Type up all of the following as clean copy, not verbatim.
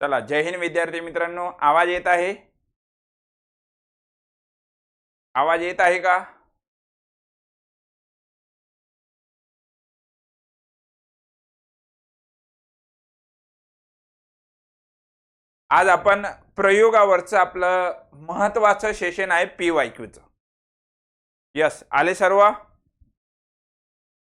चला, जय हिंद विद्यार्थी मित्रांनो. आवाज येत आहे? आवाज येत आहे का? आज आपण प्रयोगावरचं आपलं महत्वाचं सेशन आहे PYQचं. यस, आले सर्व?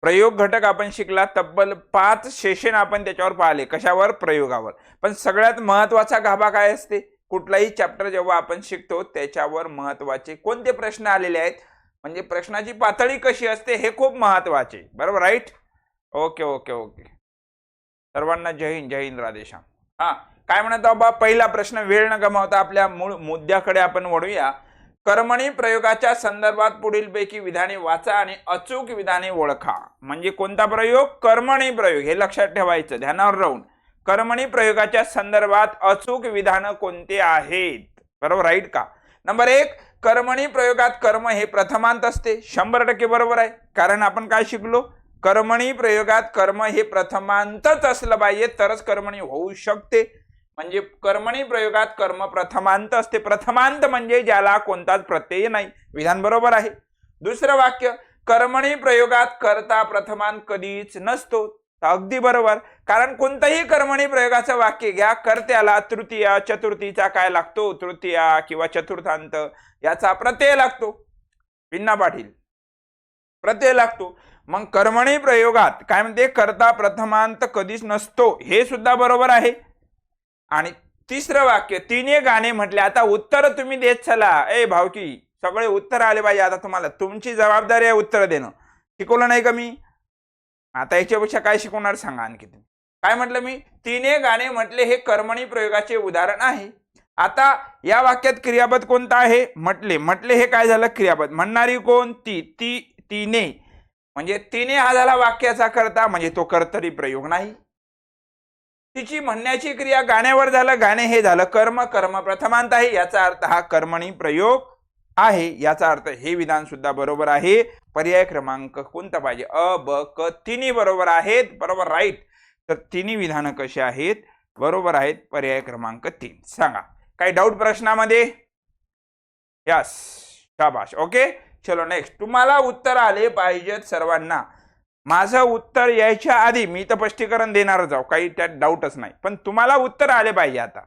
प्रयोग घटक आपण शिकला, तब्बल 5 सेशन आपण त्याच्यावर पाहिले. कशावर? प्रयोगावर. पण सगळ्यात महत्वाचा गाभा काय असते? कुठलाही चॅप्टर जेव्हा आपण शिकतो त्याच्यावर महत्वाचे कोणते प्रश्न आलेले आहेत, म्हणजे प्रश्नाची पातळी कशी असते हे खूप महत्वाचे. बरोबर? राईट? Okay okay okay. सर्वांना जय हिंद, जय हिंद, राधेश्याम. काय म्हणत बाबा? पहिला प्रश्न, वेळ न गमावता आपल्या मूळ मुद्द्याकडे आपण वळूया. कर्मणी प्रयोगाच्या संदर्भात पुढीलपैकी विधाने वाचा आणि अचूक विधाने ओळखा. म्हणजे कोणता प्रयोग? कर्मणी प्रयोग. हे लक्षात ठेवायचं, ध्यानावर राहून. कर्मणी प्रयोगाच्या संदर्भात अचूक विधान कोणते आहेत? बरोबर? राईट का? नंबर 1, कर्मणी प्रयोगात कर्म हे प्रथमांत असते. 100% बरोबर आहे. कारण आपण काय शिकलो? कर्मणी प्रयोगात कर्म हे प्रथमांतच असलं पाहिजे तरच कर्मणी होऊ शकते. म्हणजे कर्मणी प्रयोगात कर्म प्रथमांत असते. प्रथमांत म्हणजे ज्याला कोणताच प्रत्यय नाही. विधान बरोबर आहे. दुसरं वाक्य, कर्मणी प्रयोगात कर्ता प्रथमांत कधीच नसतो. अगदी बरोबर. कारण कोणतंही कर्मणी प्रयोगाचं वाक्य घ्या, कर्त्याला तृतीय चतुर्थीचा काय लागतो? तृतीय किंवा चतुर्थांत याचा प्रत्यय लागतो. पिन्ना पाटील, प्रत्यय लागतो. मग कर्मणी प्रयोगात काय म्हणते? कर्ता प्रथमांत कधीच नसतो. हे सुद्धा बरोबर आहे. आणि तिसरं वाक्य, तिने गाणे म्हटले. आता उत्तर तुम्ही देत चला. भावकी, सगळे उत्तर आले पाहिजे. आता तुम्हाला तुमची जबाबदारी आहे उत्तर देणं. शिकवलं नाही का मी? आता याच्यापेक्षा काय शिकवणार सांगा आणखी तुम्ही. काय म्हटलं मी? तिने गाणे म्हटले हे कर्मणी प्रयोगाचे उदाहरण आहे. आता या वाक्यात क्रियापद कोणता आहे? म्हटले. म्हटले हे काय झालं? क्रियापद. म्हणणारी कोण? तिने. म्हणजे तिने हा झाला वाक्याचा कर्ता, म्हणजे तो कर्तरी प्रयोग नाही. तिची म्हणण्याची क्रिया गाण्यावर झालं, गाणे हे झालं कर्म. कर्म प्रथमांत आहे, याचा अर्थ हा कर्मणी प्रयोग आहे. याचा अर्थ हे विधान सुद्धा बरोबर आहे. पर्याय क्रमांक कोणता पाहिजे? अ, ब, क तिन्ही बरोबर आहेत. बरोबर? राईट. तर तिन्ही विधानं कशी आहेत? बरोबर आहेत. पर्याय क्रमांक 3. सांगा, काही डाऊट प्रश्नामध्ये? यस, शाबाश. ओके, चलो नेक्स्ट. तुम्हाला उत्तर आले पाहिजेत सर्वांना. माझं उत्तर यायच्या आधी मी तर स्पष्टीकरण देणारच आहो, काही त्यात डाऊटच नाही. पण तुम्हाला उत्तर आले पाहिजे. आता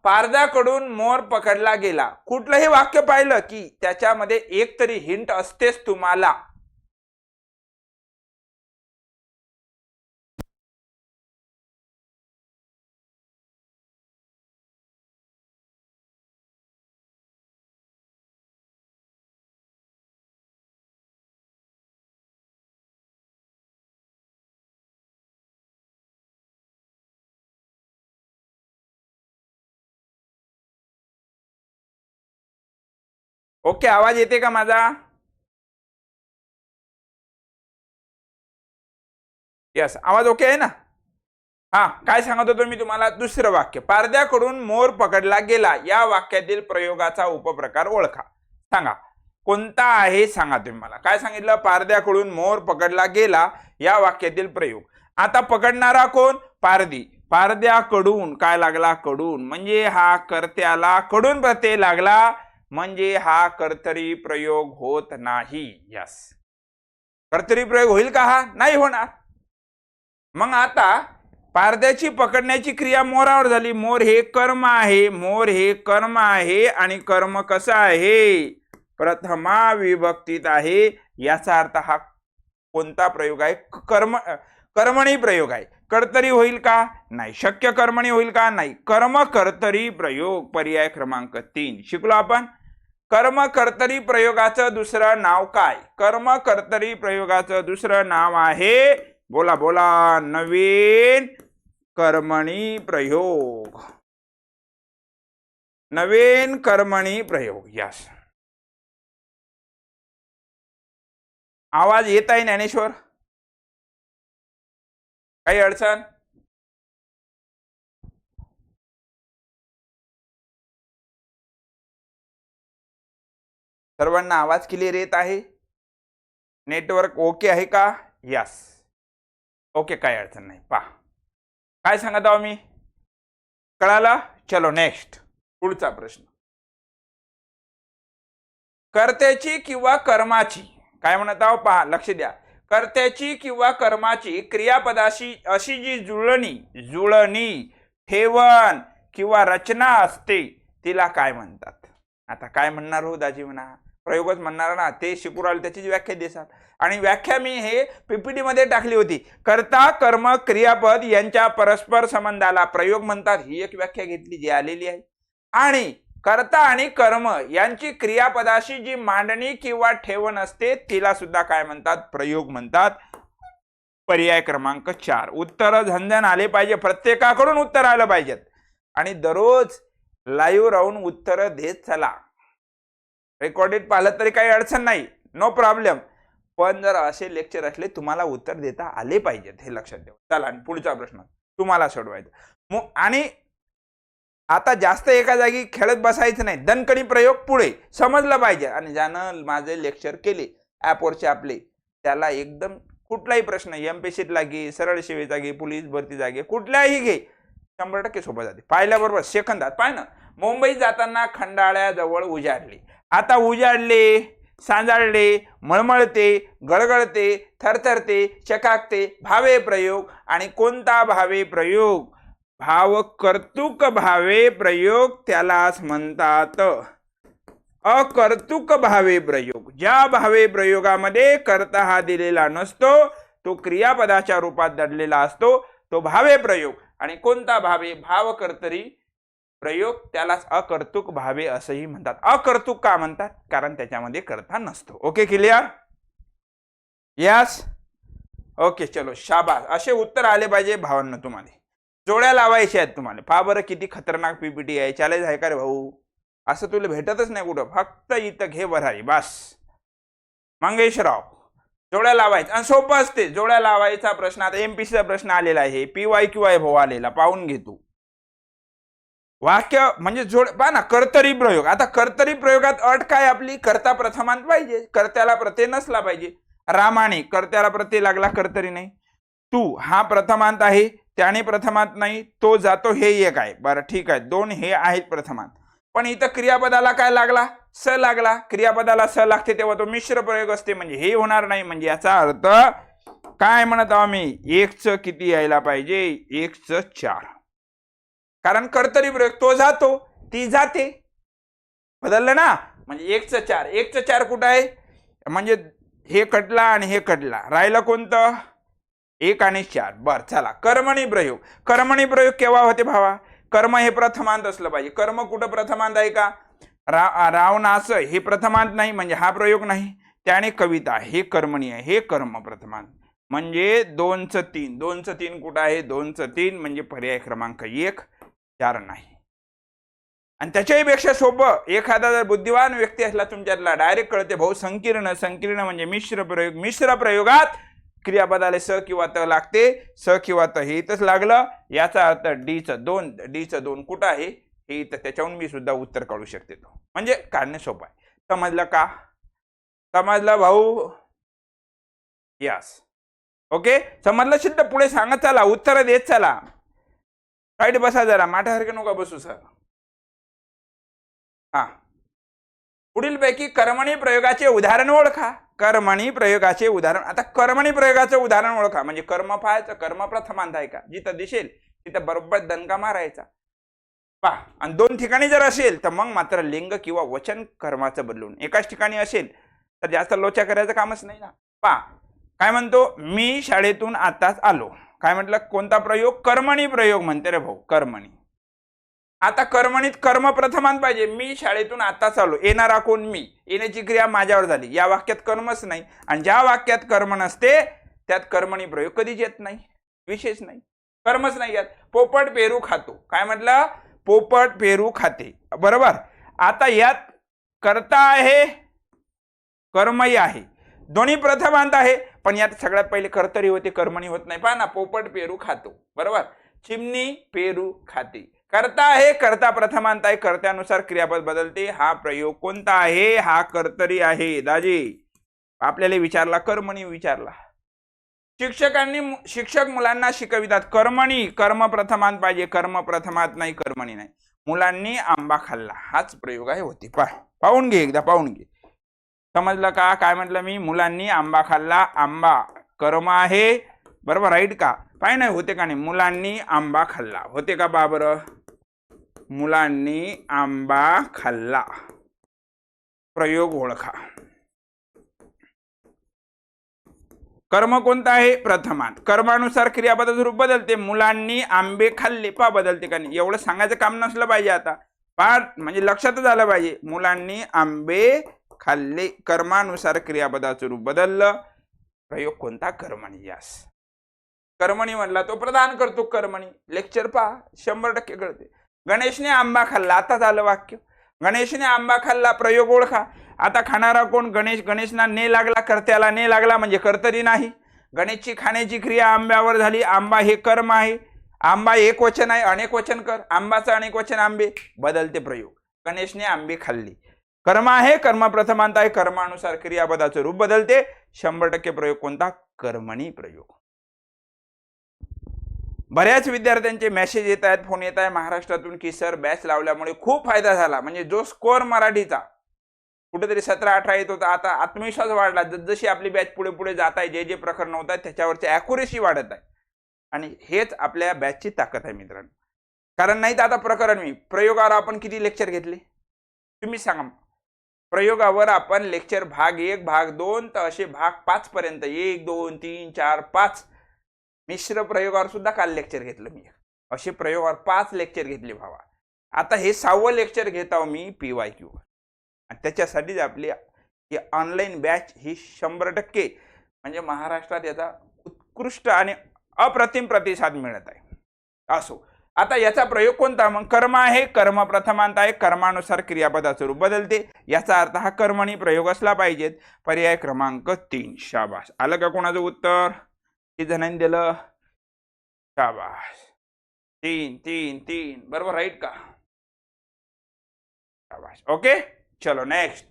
पारद्याकडून मोर पकडला गेला. कुठलंही वाक्य पाहिलं की त्याच्यामध्ये एक तरी हिंट असतेच तुम्हाला. ओके, आवाज येते का माझा? यस, आवाज ओके आहे ना? काय सांगत होतो मी तुम्हाला? दुसरं वाक्य, पारद्याकडून मोर पकडला गेला. या वाक्यातील प्रयोगाचा उपप्रकार ओळखा. सांगा कोणता आहे? सांगा तुम्ही मला. काय सांगितलं? पारद्याकडून मोर पकडला गेला या वाक्यातील प्रयोग. आता पकडणारा कोण? पारदी. पारद्याकडून काय लागला? कडून. म्हणजे हा कर्त्याला कडून प्रत्यय लागला, म्हणजे हा कर्तरी प्रयोग होत नाही. यस, कर्तरी प्रयोग होईल का? हा नाही होणार. मग आता पारद्याची पकडण्याची क्रिया मोरावर झाली. मोर हे कर्म आहे. मोर हे कर्म आहे. आणि कर्म कसं आहे? प्रथमा विभक्तीत आहे. याचा अर्थ हा कोणता प्रयोग आहे? कर्मणी प्रयोग आहे. कर्तरी होईल का? नाही. शक्य कर्मणी होईल का? नाही. कर्म कर्तरी प्रयोग. पर्याय क्रमांक 3 शिकलो आपण. कर्म कर्तरी प्रयोगाचं दुसरं नाव काय? कर्म कर्तरी प्रयोगाचं दुसरं नाव आहे, बोला बोला, नवीन कर्मणी प्रयोग, नवीन कर्मणी प्रयोग. यस, आवाज येत आहे ज्ञानेश्वर? काही अडचण? सर्वांना आवाज क्लिअर येत आहे? नेटवर्क ओके आहे का? यस, ओके, काय अडचण नाही. पहा काय सांगत आहो मी, कळालं? चलो नेक्स्ट, पुढचा प्रश्न. कर्त्याची किंवा कर्माची, काय म्हणत आहो पहा, लक्ष द्या. कर्त्याची किंवा कर्माची क्रियापदाशी अशी जी जुळणी, ठेवण किंवा रचना असते तिला काय म्हणतात? आता काय म्हणणार हो दाजी? म्हणा प्रयोगच म्हणणार ना, ते शिकू राहिले त्याची व्याख्या देसाल. आणि व्याख्या मी हे पीपीटी मध्ये टाकली होती. कर्ता कर्म क्रियापद यांच्या परस्पर संबंधाला प्रयोग म्हणतात, ही एक व्याख्या घेतली जी आलेली आहे. आणि कर्ता आणि कर्म यांची क्रियापदाशी जी मांडणी किंवा ठेवण असते तिला सुद्धा काय म्हणतात? प्रयोग म्हणतात. पर्याय क्रमांक 4. उत्तर झंझण आले पाहिजे, प्रत्येकाकडून उत्तर आलं पाहिजेत. आणि दररोज लाईव्ह राहून उत्तर देत चला. रेकॉर्डेड पाहिलं तरी काही अडचण नाही, नो प्रॉब्लेम. पण जर असे लेक्चर असले तुम्हाला उत्तर देता आले पाहिजेत, हे लक्षात ठेवा. चला, आणि पुढचा प्रश्न तुम्हाला सोडवायचा. आणि आता जास्त एका जागी खेळत बसायचं नाही. दणकणी प्रयोग पुढे समजलं पाहिजे. आणि ज्यानं माझे लेक्चर केले ॲपवरचे आपले, त्याला एकदम कुठलाही प्रश्न एमपीएससीला घे, सरळ सेवेचा घे, पोलीस भरतीचा घे, कुठल्याही घे, 100% सोपं जाते. पाहिल्याबरोबर सेकंदात. पाय ना, मुंबई जाताना खंडाळ्याजवळ उजाडले. आता उजाडले, सांजाळले, मळमळते, गळगळते, थरथरते, चकाकते, भावे प्रयोग. आणि कोणता भावे प्रयोग? भाव कर्तुक भावे प्रयोग त्यालाच म्हणतात. अकर्तुक भावे प्रयोग, ज्या भावे प्रयोगामध्ये कर्ता हा दिलेला नसतो, तो क्रियापदाच्या रूपात दडलेला असतो, तो भावे प्रयोग. आणि कोणता भावे? भावकर्तरी प्रयोग, त्यालाच अकर्तुक भावे असंही म्हणतात. अकर्तुक का म्हणतात? कारण त्याच्यामध्ये कर्ता नसतो. Okay, clear? यस, ओके, चलो शाबास. असे उत्तर आले पाहिजे भावांना. तुम्हाला जोड्या लावायच्या आहेत तुम्हाला. पहा बरं किती खतरनाक पीपीटी आहे. चॅलेंज आहे का रे भाऊ? असं तुला भेटतच नाही कुठं, फक्त इथं घे भरारी बस. मंगेशराव, जोड्या लावायच्या आणि सोपं असते. जोड्या लावायचा प्रश्न आता एमपीसीचा प्रश्न आलेला आहे, PYQ आहे भाऊ आलेला, पाहून घे तू. वाक्य म्हणजे जोड पहा ना, कर्तरी प्रयोग. आता कर्तरी प्रयोगात अट काय आपली? कर्ता प्रथमांत पाहिजे, कर्त्याला प्रत्यय नसला पाहिजे. रामाने कर्त्याला प्रत्यय लागला, कर्तरी नाही. तू हा प्रथमांत आहे, त्याने प्रथमांत नाही, तो जातो, हे एक आहे. बरं ठीक आहे, 2 हे आहेत प्रथमांत. पण इथं क्रियापदाला काय लागला? स लागला. क्रियापदाला स लागते तेव्हा तो मिश्र प्रयोग असते, म्हणजे हे होणार नाही. म्हणजे याचा अर्थ काय म्हणत आहो मी? 1च किती यायला पाहिजे? 1च 4. कारण कर्तरी प्रयोग, तो जातो, ती जाते, बदललं ना. म्हणजे 1च 4. 1च 4 कुठं आहे? म्हणजे हे कटला आणि हे कटला, राहिलं कोणतं? 1 आणि 4. बर चला, कर्मणी प्रयोग. कर्मणी प्रयोग केव्हा होते भावा? कर्म हे प्रथमांत असलं पाहिजे. कर्म कुठं प्रथमांत आहे का? रावणास हे प्रथमांत नाही, म्हणजे हा प्रयोग नाही. त्याने कविता, हे कर्मणी आहे, हे कर्म प्रथमांत. म्हणजे 2च 3. 2च 3 कुठं आहे? 2च 3 म्हणजे पर्याय क्रमांक 1, 4 नाही. आणि त्याच्याही पेक्षा सोपं, एखादा जर बुद्धिवान व्यक्ती असला तुमच्यातला, डायरेक्ट कळते भाऊ. संकीर्ण, संकीर्ण म्हणजे मिश्र प्रयोग. मिश्र प्रयोगात क्रियापदाला स किंवा त लागते, स किंवा त हे इथंच लागलं, याचा अर्थ डी-च 2 कुठं आहे? हे इथं. त्याच्याहून मी सुद्धा उत्तर काढू शकते. तो म्हणजे काढणे सोपं आहे. समजलं का? समजलं भाऊ? यस, ओके, समजलं सिद्ध. पुढे सांगत चला, उत्तर देत चला. साईड बसा जरा, माठासारखे नका बसू सर. हा, पुढील पैकी कर्मणी प्रयोगाचे उदाहरण ओळखा. कर्मणी प्रयोगाचे उदाहरण. आता कर्मणी प्रयोगाचं उदाहरण ओळखा म्हणजे कर्म पाहायचं, कर्म प्रथमांत आहे का? जिथं दिसेल तिथं बरोबर दणका मारायचा. पहा, आणि 2 ठिकाणी जर असेल तर मग मात्र लिंग किंवा वचन कर्माचं बदलून. एकाच ठिकाणी असेल तर जास्त लोचा करायचं कामच नाही ना. पहा काय म्हणतो, मी शाळेतून आताच आलो. काय म्हटलं? कोणता प्रयोग? कर्मणी प्रयोग म्हणते रे भाऊ, कर्मणी. आता कर्मणीत कर्म प्रथमांत पाहिजे. मी शाळेतून आताच आलो, येणारा कोण? मी. येण्याची क्रिया माझ्यावर झाली. या वाक्यात कर्मच नाही. आणि ज्या वाक्यात कर्म नसते त्यात कर्मणी प्रयोग कधीच येत नाही, विशेष नाही. कर्मच नाही यात. पोपट पेरू खातो. काय म्हटलं? पोपट पेरू खाते. बरोबर. आता यात कर्ता आहे, कर्मही आहे, दोन्ही प्रथमांत आहे, पण यात सगळ्यात पहिले कर्तरी होते, कर्मणी होत नाही. पहा ना, पोपट पेरू खातो. बरोबर. चिमणी पेरू खाते. कर्ता आहे, कर्ता प्रथमांत आहे, कर्त्यानुसार क्रियापद बदलते. हा प्रयोग कोणता आहे? हा कर्तरी आहे. दाजी आपल्याला विचारला, कर्मणी विचारला. शिक्षक मुलांना शिकवितात. कर्मणी, कर्म प्रथमांत पाहिजे, कर्म प्रथमांत नाही, कर्मणी नाही. मुलांनी आंबा खाल्ला, हाच प्रयोग आहे. होते पाहून घे, एकदा पाहून घे. समजलं का? काय म्हटलं मी? मुलांनी आंबा खाल्ला. आंबा कर्म आहे. बरोबर, राईट का? पाय नाही होते का नाही? मुलांनी आंबा खाल्ला होते का? बाबर, मुलांनी आंबा खाल्ला. प्रयोग ओळखा. कर्म कोणता आहे? प्रथमांत. कर्मानुसार क्रियापदाचं रूप बदलते. मुलांनी आंबे खाल्ले. पा बदलते का नाही? एवढं सांगायचं काम नसलं पाहिजे. आता पाठ म्हणजे लक्षातच आलं पाहिजे. मुलांनी आंबे खाल्ले. कर्मानुसार क्रियापदाचं रूप बदललं. प्रयोग कोणता? कर्मणी. यास कर्मणी म्हणला तो प्रदान करतो. कर्मणी. लेक्चर पहा, 100% कळते. गणेशने आंबा खाल्ला. आता झालं वाक्य. गणेशने आंबा खाल्ला. प्रयोग ओळखा. आता खाणारा कोण? गणेश. गणेशना ने लागला, कर्त्याला ने लागला म्हणजे कर्तरी नाही. गणेशची खाण्याची क्रिया आंब्यावर झाली. आंबा हे कर्म आहे. आंबा एक वचन आहे, अनेक वचन कर. आंबाचं अनेक वचन आंबे. बदलते प्रयोग. गणेशने आंबे खाल्ले. कर्म आहे, कर्म प्रथमांत आहे, कर्मानुसार क्रियापदाचं रूप बदलते. 100% प्रयोग कोणता? कर्मणी प्रयोग. बऱ्याच विद्यार्थ्यांचे मेसेज येत आहेत, फोन येत आहे महाराष्ट्रातून की सर बॅच लावल्यामुळे खूप फायदा झाला. म्हणजे जो स्कोर मराठीचा कुठेतरी 17-18 येत होता, आता आत्मविश्वास वाढला. जशी आपली बॅच पुढे पुढे जात आहे, जे जे प्रकरण होत आहेत त्याच्यावरची ॲक्युरेसी वाढत आहे. आणि हेच आपल्या बॅचची ताकद आहे मित्रांनो. कारण नाही तर आता प्रकरण मी प्रयोगावर आपण किती लेक्चर घेतले तुम्ही सांगा. प्रयोगावर आपण लेक्चर भाग 1, भाग 2 तर असे भाग 5 पर्यंत 1, 2, 3, 4, 5 मिश्र प्रयोगावर सुद्धा काल लेक्चर घेतलं मी. असे प्रयोगावर 5 लेक्चर घेतले भावा. आता हे 6वं लेक्चर घेत आहो मी PYQ वर. आणि त्याच्यासाठीच आपली ही ऑनलाईन बॅच ही 100% म्हणजे महाराष्ट्रात याचा उत्कृष्ट आणि अप्रतिम प्रतिसाद मिळत आहे. असो, आता याचा प्रयोग कोणता? मग कर्म आहे, कर्म प्रथमांत आहे, कर्मानुसार क्रियापदाचं रूप बदलते. याचा अर्थ हा कर्मणी प्रयोग असला पाहिजेत. पर्याय क्रमांक 3. शाबास. आलं का कोणाचं उत्तर? किती जणांनी दिलं? शाबास. 3 3 3 बरोबर, राईट का? शाबास. ओके, चलो नेक्स्ट.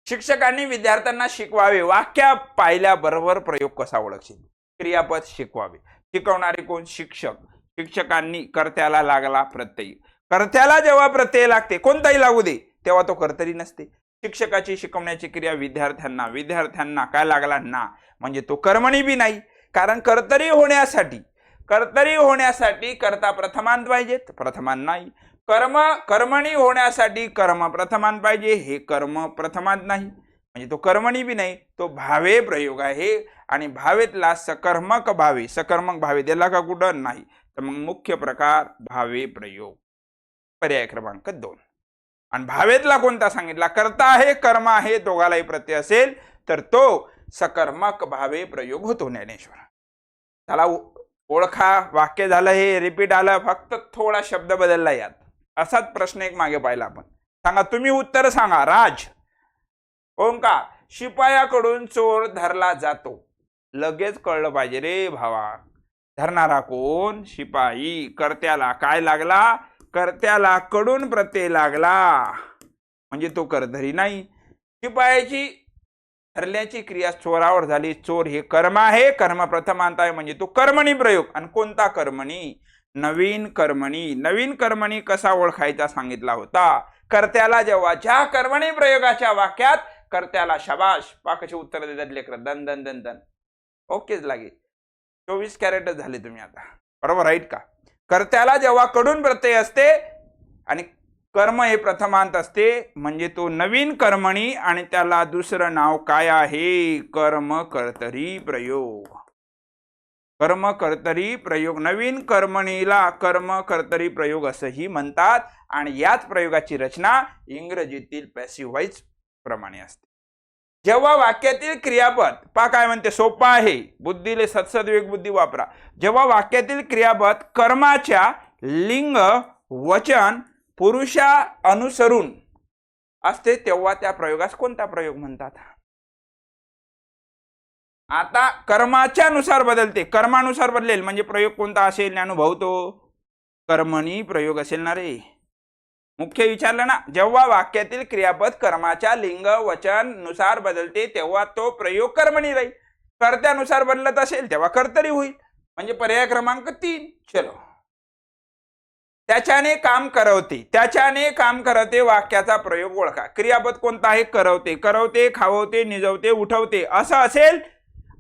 शिक्षकांनी विद्यार्थ्यांना शिकवावे. वाक्य पाहिल्याबरोबर प्रयोग कसा ओळखशील? क्रियापद शिकवावे. शिकवणारे कोण? शिक्षक. शिक्षकांनी कर्त्याला लागला प्रत्यय. कर्त्याला जेव्हा प्रत्यय लागते, कोणताही लागू दे, तेव्हा तो कर्तरी नसते. शिक्षकाची शिकवण्याची क्रिया विद्यार्थ्यांना. विद्यार्थ्यांना काय लागला? ना. म्हणजे तो कर्मणी बी नाही. कारण कर्तरी होण्यासाठी कर्ता प्रथमांत पाहिजेत, प्रथमांत नाही. कर्मणी होण्यासाठी कर्म प्रथमांत पाहिजे, हे कर्म प्रथमांत नाही. म्हणजे तो कर्मणी बी नाही, तो भावे प्रयोग आहे. आणि भावेतला सकर्मक भावे, सकर्मक भावे दिला का कुठं? नाही. तर मग मुख्य प्रकार भावे प्रयोग. पर्याय क्रमांक 2. आणि भावेतला कोणता सांगितला? कर्ता आहे, कर्म आहे, दोघालाही प्रत्यय असेल तर तो सकर्मक भावे प्रयोग होतो. ज्ञानेश्वर. त्याला ओळखा. वाक्य झालं, हे रिपीट आलं, फक्त थोडा शब्द बदलला यात. असाच प्रश्न एक मागे पाहिला आपण. सांगा, तुम्ही उत्तर सांगा. राज. ओंकार. शिपायाकडून चोर धरला जातो. लगेच कळलं पाहिजे रे भावा. धरणारा कोण? शिपाई. कर्त्याला काय लागला? कर्त्याला कडून प्रत्यय लागला म्हणजे तो कर्तरी नाही. शिपायाची धरल्याची क्रिया चोरावर झाली. चोर हे कर्म आहे, कर्म प्रथमांत आहे, म्हणजे तो कर्मणी प्रयोग. आणि कोणता कर्मणी? नवीन कर्मणी. नवीन कर्मणी कसा ओळखायचा सांगितला होता? कर्त्याला जेव्हा ज्या कर्मणी प्रयोगाच्या वाक्यात कर्त्याला शाबाश. कसे उत्तर देतात लेकर? दन दन दन दन. ओकेच लागे. 24 कॅरेट झाले तुम्ही आता. बरोबर, राईट का? कर्त्याला जेव्हा कडून प्रत्यय असते आणि कर्म हे प्रथमांत असते, म्हणजे तो नवीन कर्मणी. आणि त्याला दुसरं नाव काय आहे? कर्म कर्तरी प्रयोग. कर्म कर्तरी प्रयोग. नवीन कर्मणीला कर्म कर्तरी प्रयोग असंही म्हणतात. आणि याच प्रयोगाची रचना इंग्रजीतील पॅसिव्ह व्हॉइस प्रमाणे असते. जेव्हा वाक्यातील क्रियापद पा काय म्हणते, सोपा आहे, बुद्धीले सत्सद्विवेक बुद्धी वापरा. जेव्हा वाक्यातील क्रियापद कर्माच्या लिंग वचन पुरुषा अनुसरून असते तेव्हा त्या प्रयोगास कोणता प्रयोग म्हणतात? आता कर्माच्या नुसार बदलते, कर्मानुसार बदलेल म्हणजे प्रयोग कोणता असेल? ज्ञानुभवतो कर्मणी प्रयोग असेल ना रे. मुख्य विचारलं ना, जेव्हा वाक्यातील क्रियापद कर्माच्या लिंग वचन नुसार बदलते तेव्हा तो प्रयोग कर्मणी राहील. कर्त्यानुसार बदलत असेल तेव्हा कर्तरी होईल, म्हणजे पर्याय क्रमांक 3. चलो, त्याच्याने काम करवते, त्याच्याने काम करवते वाक्याचा प्रयोग ओळखा. क्रियापद कोणता आहे? करवते. करवते, खाववते, निजवते, उठवते असं असेल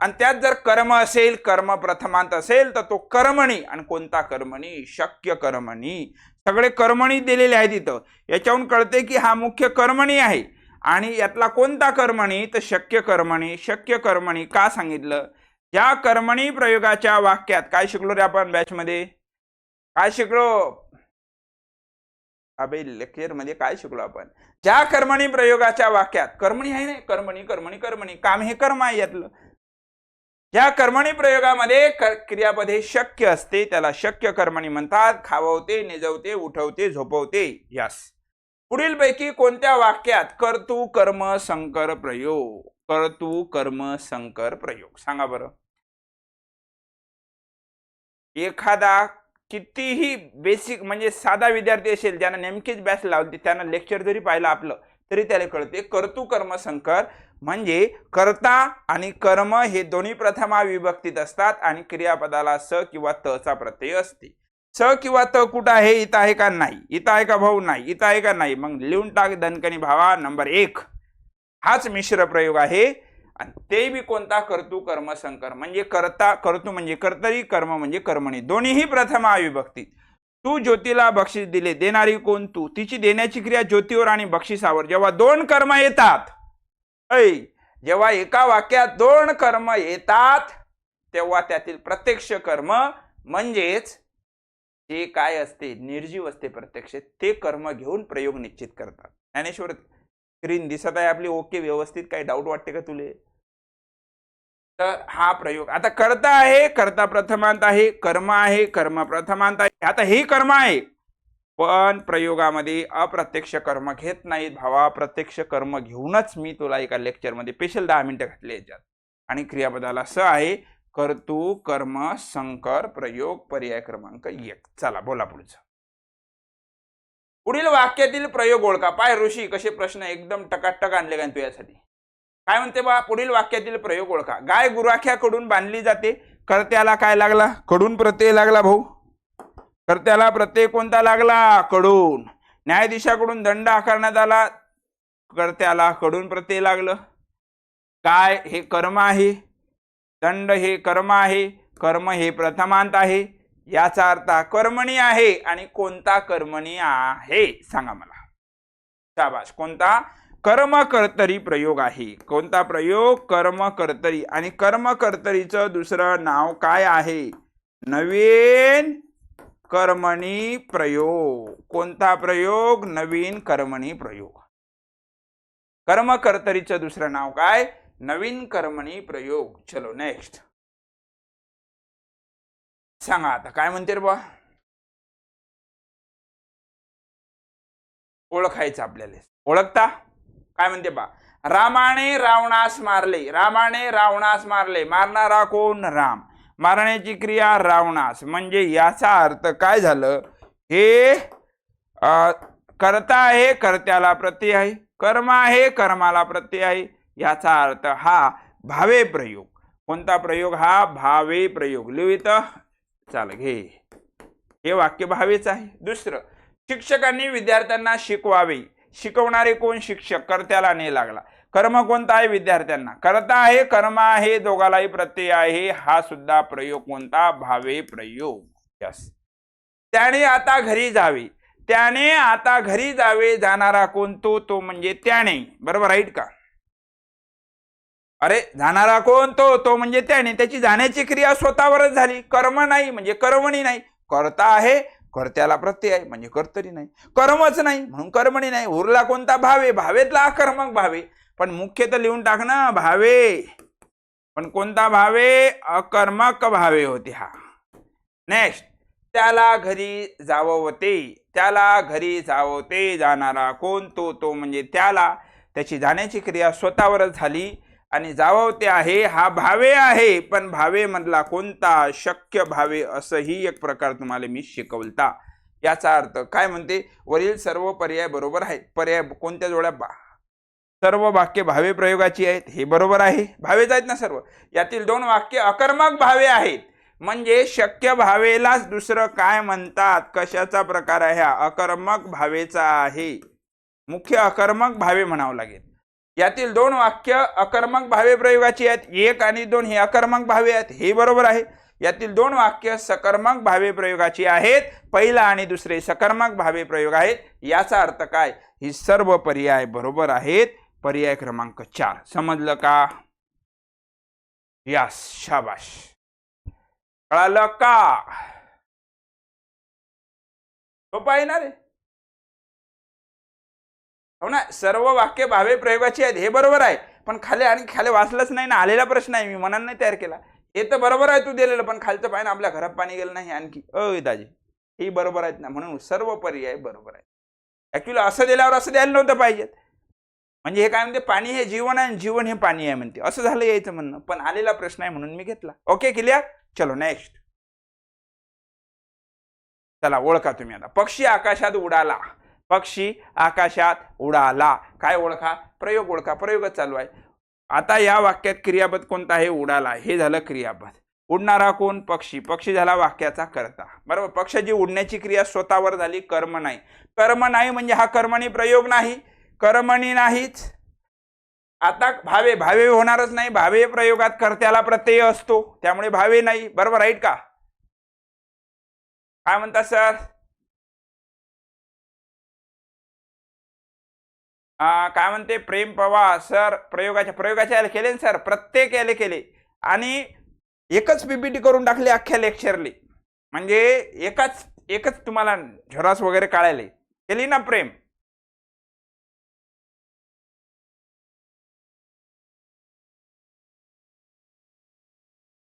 आणि त्यात जर कर्म असेल, कर्म प्रथमांत असेल तर तो कर्मणी. आणि कोणता कर्मणी? शक्य कर्मणी. सगळे कर्मणी दिलेले आहेत इथं. याच्यावरून कळते की हा मुख्य कर्मणी आहे. आणि यातला कोणता कर्मणी? तर शक्य कर्मणी. शक्य कर्मणी का सांगितलं? ज्या कर्मणी प्रयोगाच्या वाक्यात काय शिकलो रे आपण बॅच मध्ये? काय शिकलो अबे लेक्चर मध्ये? काय शिकलो आपण? ज्या कर्मणी प्रयोगाच्या वाक्यात कर्मणी आहे ना, कर्मणी कर्मणी कर्मणी, काम हे कर्म आहे यातलं. ज्या कर्मणी प्रयोगामध्ये क्रियापद हे शक्य असते त्याला शक्य कर्मणी म्हणतात. खाववते, निजवते, उठवते, झोपवते. यस. पुढील पैकी कोणत्या वाक्यात कर्तृ कर्म संकर प्रयोग? कर्तृ कर्म संकर प्रयोग सांगा बरं. एखादा कितीही बेसिक म्हणजे साधा विद्यार्थी असेल ज्यांना नेमकीच बॅच लावली, त्यांना लेक्चर जरी पाहिलं आपलं तरी त्याला कळते कर्तृ कर्म संकर म्हणजे कर्ता आणि कर्म हे दोन्ही प्रथमा विभक्तीत असतात आणि क्रियापदाला स किंवा त चा प्रत्यय असते. स किंवा त कुठं आहे? इथं आहे का? नाही. इथं आहे का भाऊ? नाही. इथं आहे का? नाही. मग लिहून टाक दणकणी भावा, नंबर 1 हाच मिश्र प्रयोग आहे. आणि ते बी कोणता? कर्तृ कर्म संकर म्हणजे कर्ता, कर्तृ म्हणजे कर्तरी, कर्म म्हणजे कर्मणी, दोन्हीही प्रथमा विभक्तीत. तू ज्योतीला बक्षीस दिले, देणारी कोण? तू. तिची देण्याची क्रिया ज्योतीवर आणि बक्षिसावर. जेव्हा 2 कर्म येतात, जेव्हा एका वाक्यात 2 कर्म येतात तेव्हा त्यातील प्रत्यक्ष कर्म म्हणजेच जे काय असते निर्जीव असते प्रत्यक्ष ते कर्म घेऊन प्रयोग निश्चित करतात. ज्ञानेश्वर स्क्रीन दिसत आहे आपली? ओके व्यवस्थित? काही डाऊट वाटते का तुले? तर हा प्रयोग आता कर्ता आहे, कर्ता प्रथमांत आहे, कर्म आहे, कर्म प्रथमांत आहे. आता हे कर्म आहे पण प्रयोगामध्ये अप्रत्यक्ष कर्म घेत नाहीत भावा. प्रत्यक्ष कर्म घेऊनच मी तुला एका लेक्चर मध्ये स्पेशल 10 मिनिटं घातले याच्यात. आणि क्रियापदाला स आहे कर्तृ कर्म संकर प्रयोग पर्याय क्रमांक 1. चला बोला पुढचं. पुढील वाक्यातील प्रयोग ओळखा. पाय ऋषी कसे प्रश्न एकदम टकाटक आणले का तुझ्यासाठी. काय म्हणते बा? पुढील वाक्यातील प्रयोग ओळखा. गाय गुराख्याकडून बांधली जाते. कर्त्याला काय लागला? कडून प्रत्यय लागला भाऊ. कर्त्याला प्रत्यय कोणता लागला? कडून. न्यायाधीशाकडून दंड आकारण्यात आला. कर्त्याला कडून प्रत्यय लागलं. काय हे कर्म आहे, दंड हे कर्म आहे, कर्म हे प्रथमांत आहे. याचा अर्थ कर्मणी आहे. आणि कोणता कर्मणी आहे सांगा मला? शाबाश. कोणता? कर्म कर्तरी प्रयोग आहे. कोणता प्रयोग? कर्म कर्तरी. आणि कर्म कर्तरीचं दुसरं नाव काय आहे? नवीन कर्मणी प्रयोग. कोणता प्रयोग? नवीन कर्मणी प्रयोग. कर्म कर्तरीचं दुसरं नाव काय? नवीन कर्मणी प्रयोग. चलो नेक्स्ट सांगा आता काय म्हणते रे बा? ओळखायचं आपल्याला. ओळखता? काय म्हणते बा? रामाने रावणास मारले. रामाने रावणास मारले. मारणारा कोण? राम. मारण्याची क्रिया रावणास. म्हणजे याचा अर्थ काय झालं? हे कर्ता आहे, कर्त्याला प्रत्यय आहे. कर्म आहे, कर्माला प्रत्यय आहे. याचा अर्थ हा भावे प्रयोग. कोणता प्रयोग? हा भावे प्रयोग. लिहित चाल घे. हे वाक्य भावेच आहे. दुसरं, शिक्षकांनी विद्यार्थ्यांना शिकवावे. शिकवणारे कोण? शिक्षक. कर्त्याला ने लागला. कर्म कोणता आहे? विद्यार्थ्यांना. कर्ता आहे, कर्म आहे, दोघालाही प्रत्यय आहे. हा सुद्धा प्रयोग कोणता? भावे प्रयोग. यस. त्याने आता घरी जावे. त्याने आता घरी जावे. जाणारा कोण? तो म्हणजे त्याने. बरोबर राईट का? अरे जाणारा कोण? तो म्हणजे त्याने. त्याची जाण्याची क्रिया स्वतःवरच झाली. कर्म नाही म्हणजे कर्मणी नाही. कर्ता आहे, कर्त्याला प्रत्यय आहे म्हणजे कर्तरी नाही. कर्मच नाही म्हणून कर्मणी नाही. उरला कोणता? भावे. भावेतला अकर्मक भावे. पण मुख्य तर लिहून टाक ना भावे. पण कोणता भावे? अकर्मक भावे होते. हा नेक्स्ट, त्याला घरी जाववते. त्याला घरी जाववते जाणारा कोण? तो म्हणजे त्याला. त्याची जाण्याची क्रिया स्वतःवरच झाली आणि जाववते आहे हा भावे आहे. पण भावे मधला कोणता? शक्य भावे. असंही एक प्रकार तुम्हाला मी शिकवलता. याचा अर्थ काय म्हणते? वरील सर्व पर्याय बरोबर आहेत. पर्याय कोणत्या जोड्या? सर्व वाक्य भावे प्रयोगाची आहेत, हे बरोबर आहे. भावेच आहेत ना सर्व. यातील 2 वाक्य अकर्मक भावे आहेत. म्हणजे शक्य भावेलाच दुसरं काय म्हणतात? कशाचा प्रकार आहे हा? अकर्मक भावेचा आहे. मुख्य अकर्मक भावे म्हणावं लागेल. यातील 2 वाक्य अकर्मक भावे प्रयोगाची आहेत. 1 आणि 2 हे अकर्मक भावे आहेत, हे बरोबर आहे. यातील 2 वाक्य सकर्मक भावे प्रयोगाची आहेत. पहिला आणि दुसरे सकर्मक भावे प्रयोग आहेत. याचा अर्थ काय? ही सर्व पर्याय बरोबर आहेत. पर्याय क्रमांक 4. समजलं का? यस, शाबाश. कळालं का? सोपं आहे ना रे? हो ना. सर्व वाक्य भावे प्रयोगाची आहेत, हे बरोबर आहे. पण खाली वाचलंच नाही ना. आलेला प्रश्न आहे, मी मनाने नाही तयार केला. हे तर बरोबर आहे तू दिलेलं, पण खालचं पाहिजे आपल्या घरात पाणी गेलं नाही आणखी. दाजी हे बरोबर आहेत ना. म्हणून सर्व पर्याय बरोबर आहे. ऍक्च्युअली असं दिल्यावर असं द्यायला नव्हतं पाहिजे. म्हणजे हे काय म्हणते? पाणी हे जीवन आहे आणि जीवन हे पाणी आहे म्हणते. असं झालं यायचं म्हणणं, पण आलेला प्रश्न आहे म्हणून मी घेतला. Okay, clear? चलो नेक्स्ट. चला ओळखा तुम्ही आता. पक्षी आकाशात उडाला. पक्षी आकाशात उडाला. काय ओळखा? प्रयोग ओळखा. प्रयोगच चालू आहे. आता या वाक्यात क्रियापद कोणता आहे? उडाला. हे झालं क्रियापद. उडणारा कोण? पक्षी. पक्षी झाला वाक्याचा कर्ता. बरोबर. पक्षाची उडण्याची क्रिया स्वतःवर झाली, कर्म नाही. कर्म नाही म्हणजे हा कर्मणी प्रयोग नाही. कर्मणी नाहीच. आता भावे होणारच नाही. भावे प्रयोगात कर्त्याला प्रत्यय असतो, त्यामुळे भावे नाही. बरोबर राईट का? काय म्हणता सर? काय म्हणते प्रेम पवार सर? प्रयोगाच्या याला केले सर, प्रत्येक याले केले आणि एकच पीपीटी करून टाकली अख्ख्या लेक्चरली. म्हणजे एकच तुम्हाला झरास वगैरे काढायला केली ना प्रेम.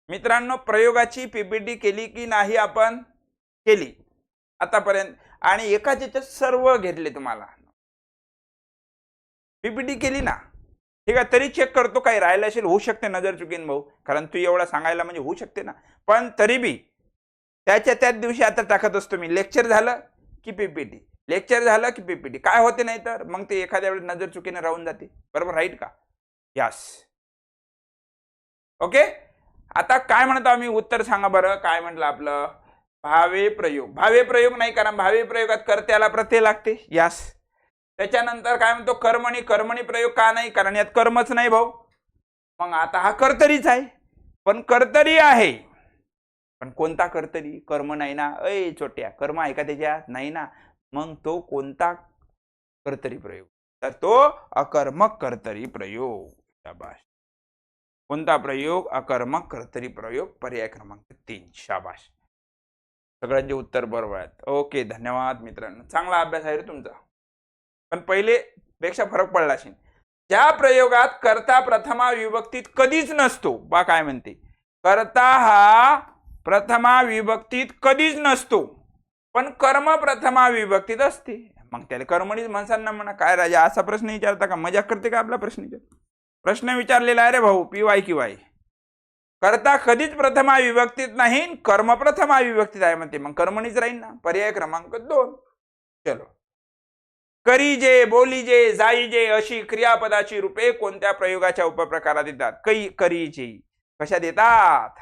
मित्रांनो, प्रयोगाची पीपीटी केली की नाही आपण? केली आतापर्यंत. आणि एकाच याच्यात सर्व घेतले तुम्हाला. पीपीटी केली ना? ठीक आहे. तरी चेक करतो काही राहिलं असेल, होऊ शकते नजर चुकीन भाऊ, कारण तू एवढा सांगायला म्हणजे होऊ शकते ना. पण तरी बी त्याच दिवशी आता टाकत असतो मी. लेक्चर झालं की पीपीटी, लेक्चर झालं की पीपीटी. काय होते नाही तर मग ते एखाद्या वेळेस नजर चुकीने राहून जाते. बरोबर राईट का? यस. ओके. आता काय म्हणतो आम्ही? उत्तर सांगा बरं. काय म्हटलं आपलं? भावे प्रयोग. भावे प्रयोग नाही, कारण भावे प्रयोगात कर्त्याला प्रत्यय लागते. यस. त्याच्यानंतर काय म्हणतो? कर्मणी प्रयोग का नाही? कारण यात कर्मच नाही भाऊ. मग आता हा कर्तरीच आहे. पण कर्तरी आहे, पण कोणता कर्तरी? कर्म नाही ना. छोट्या कर्म आहे का त्याच्यात? नाही ना. मग तो कोणता कर्तरी प्रयोग? तर तो अकर्मक कर्तरी प्रयोग. शाबाश. कोणता प्रयोग? अकर्मक कर्तरी प्रयोग. पर्याय क्रमांक 3. शाबाश. सगळ्यांचे उत्तर बरोबर आहेत. ओके, धन्यवाद मित्रांनो. चांगला अभ्यास आहे रे तुमचा. पण पहिले पेक्षा फरक पडला असेल. ज्या प्रयोगात कर्ता प्रथमा विभक्तीत कधीच नसतो. बा काय म्हणते? कर्ता हा प्रथमा विभक्तीत कधीच नसतो, पण कर्म प्रथमा विभक्तीत असते. मग त्याला कर्मणीच म्हणसान ना म्हणा. काय राजा असा प्रश्न विचारता का? मजाक करते का आपला प्रश्न विचारलेला आहे रे भाऊ. PY की वाय. कर्ता कधीच प्रथमा विभक्तीत नाही, कर्म प्रथमा विभक्तीत आहे म्हणते. मग कर्मणीच राहील ना. पर्याय क्रमांक 2. चलो. करीजे, बोलीजे, जाईजे अशी क्रियापदाची रूपे कोणत्या प्रयोगाच्या उपप्रकारात येतात? करीजे कशात येतात?